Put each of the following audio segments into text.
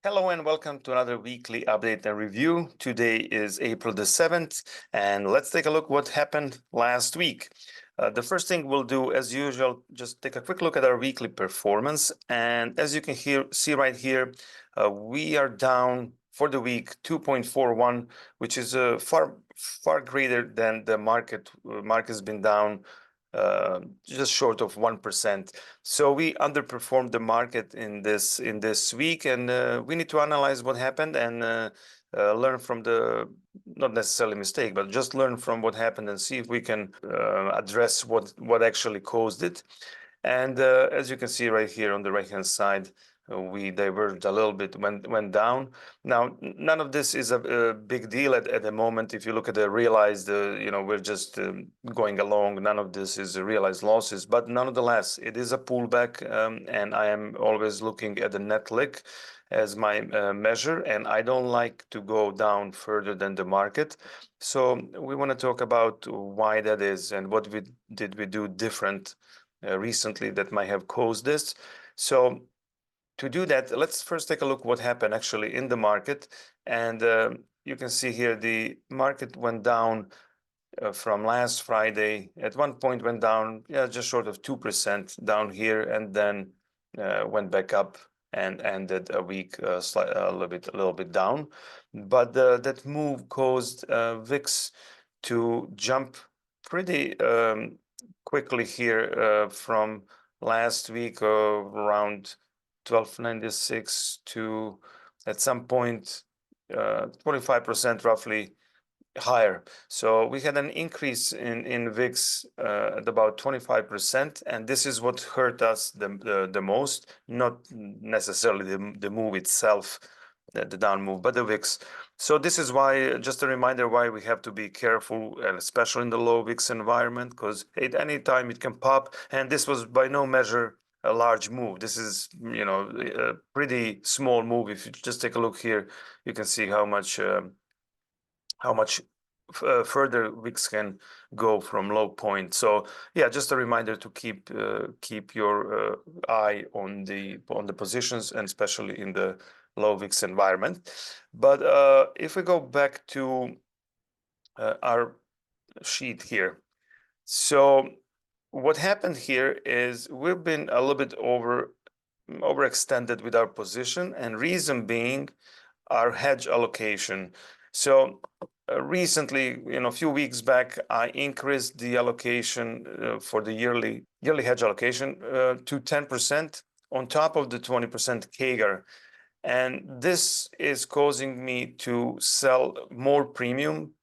Hello and welcome to another weekly update and review. Today is April the 7th, and let's take a look what happened last week. The first thing we'll do, as usual, just take a quick look at our weekly performance. And as you can see right here, we are down for the week 2.41, which is far greater than the market. Market has been down just short of 1%. So we underperformed the market in this week, and we need to analyze what happened and learn from the not necessarily mistake, but just learn from what happened and see if we can address what actually caused it. And as you can see right here on the right hand side, we diverged a little bit, went down. Now, none of this is a big deal at the moment. If you look at the realized, we're just going along. None of this is realized losses, but nonetheless, it is a pullback, and I am always looking at the net lick as my measure, and I don't like to go down further than the market. So we want to talk about why that is and what did we do different recently that might have caused this. So to do that, let's first take a look what happened actually in the market. And you can see here the market went down from last Friday. At one point went down, just short of 2% down here, and then went back up and ended a week a little bit down. But that move caused VIX to jump pretty quickly here from last week around 1296 to at some point 25% roughly higher. So we had an increase in VIX at about 25%, and this is what hurt us the most, not necessarily the move itself, the down move, but the VIX. So this is why, just a reminder why we have to be careful, and especially in the low VIX environment, because at any time it can pop, and this was by no measure a large move. This is, a pretty small move. If you just take a look here, you can see how much further VIX can go from low point. So yeah, just a reminder to keep your eye on the positions, and especially in the low VIX environment. But if we go back to our sheet here, so what happened here is we've been a little bit overextended with our position, and reason being our hedge allocation. So recently, a few weeks back, I increased the allocation for the yearly hedge allocation to 10% on top of the 20% CAGR. And this is causing me to sell more premium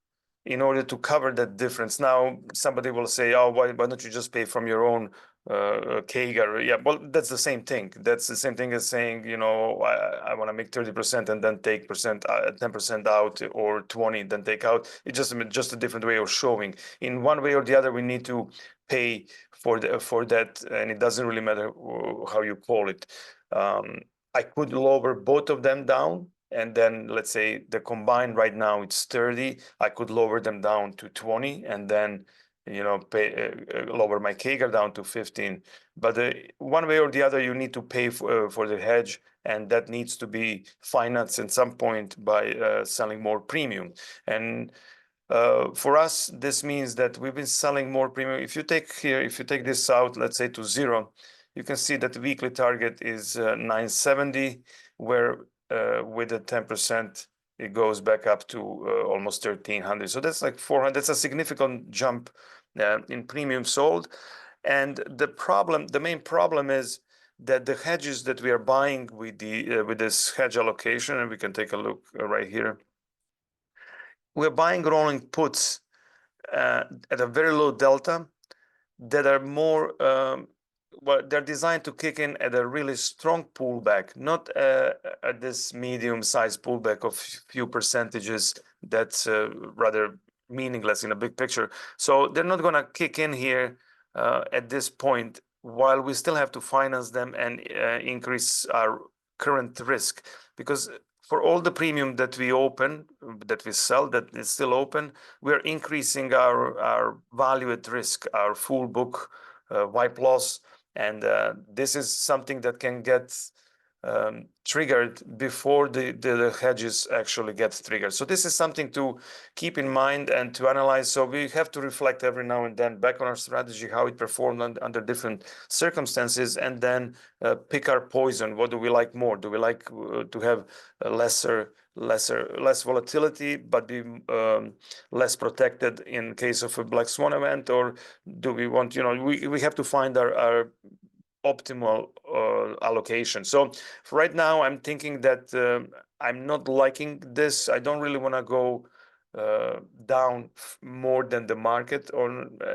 in order to cover that difference. Now, somebody will say, oh, why don't you just pay from your own CAGR? Yeah, well, that's the same thing. That's the same thing as saying, I want to make 30% and then take 10% out, or 20 then take out. It's just a different way of showing. In one way or the other, we need to pay for that, and it doesn't really matter how you call it. I could lower both of them down, and then let's say the combined right now it's 30. I could lower them down to 20, and then lower my CAGR down to 15. But one way or the other, you need to pay for the hedge, and that needs to be financed at some point by selling more premium. And for us, this means that we've been selling more premium. If you take this out, let's say to zero, you can see that the weekly target is 970, where with the 10%, it goes back up to almost 1,300. So that's like 400. That's a significant jump in premium sold. And the main problem is that the hedges that we are buying with this hedge allocation, and we can take a look right here. We're buying rolling puts at a very low delta that are more they're designed to kick in at a really strong pullback, not at this medium-sized pullback of few percentages that's rather meaningless in a big picture. So they're not going to kick in here at this point, while we still have to finance them and increase our current risk, because for all the premium that we sell, that is still open, we're increasing our value at risk, our full book wipe loss. And this is something that can get triggered before the hedges actually get triggered. So this is something to keep in mind and to analyze. So we have to reflect every now and then back on our strategy, how it performed under different circumstances, and then pick our poison. What do we like more? Do we like to have less volatility, but be less protected in case of a black swan event, or do we want, we have to find our optimal allocation. So for right now, I'm thinking that I'm not liking this. I don't really want to go down more than the market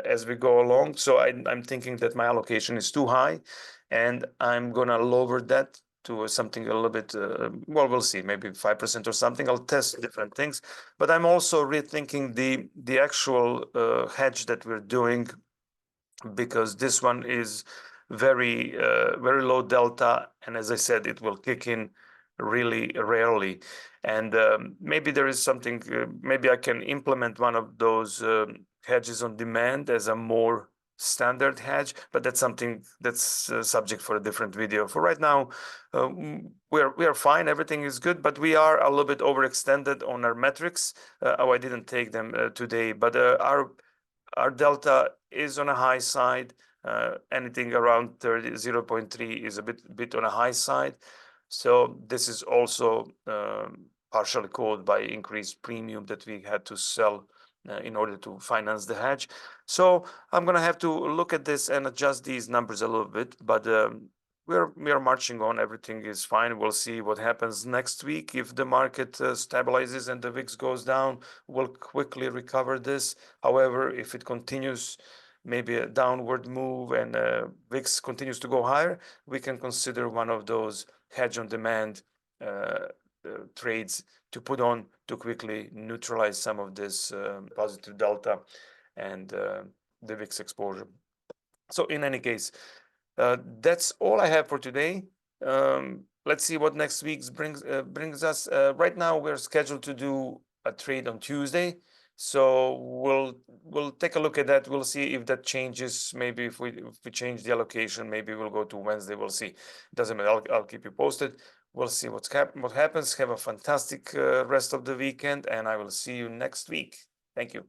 as we go along. So I'm thinking that my allocation is too high, and I'm gonna lower that to something a little bit, well, we'll see, maybe 5% or something. I'll test different things, but I'm also rethinking the actual hedge that we're doing, because this one is very low delta, and as I said, it will kick in really rarely. And maybe there is something, maybe I can implement one of those hedges on demand as a more standard hedge, but that's something that's subject for a different video. For right now, we are fine, everything is good, but we are a little bit overextended on our metrics. I didn't take them today, but our delta is on a high side. Anything around 0.3 is a bit on a high side. So this is also partially caused by increased premium that we had to sell in order to finance the hedge. So I'm gonna have to look at this and adjust these numbers a little bit, but we are marching on. Everything is fine. We'll see what happens next week. If the market stabilizes and the VIX goes down, we'll quickly recover this. However, if it continues, maybe a downward move, and VIX continues to go higher, we can consider one of those hedge on demand trades to put on to quickly neutralize some of this positive delta and the VIX exposure. So in any case, that's all I have for today. Let's see what next week brings us. Right now, we're scheduled to do a trade on Tuesday, so we'll take a look at that. We'll see if that changes. Maybe if we change the allocation, maybe we'll go to Wednesday. We'll see. Doesn't matter. I'll keep you posted. We'll see what happens. Have a fantastic rest of the weekend, and I will see you next week. Thank you.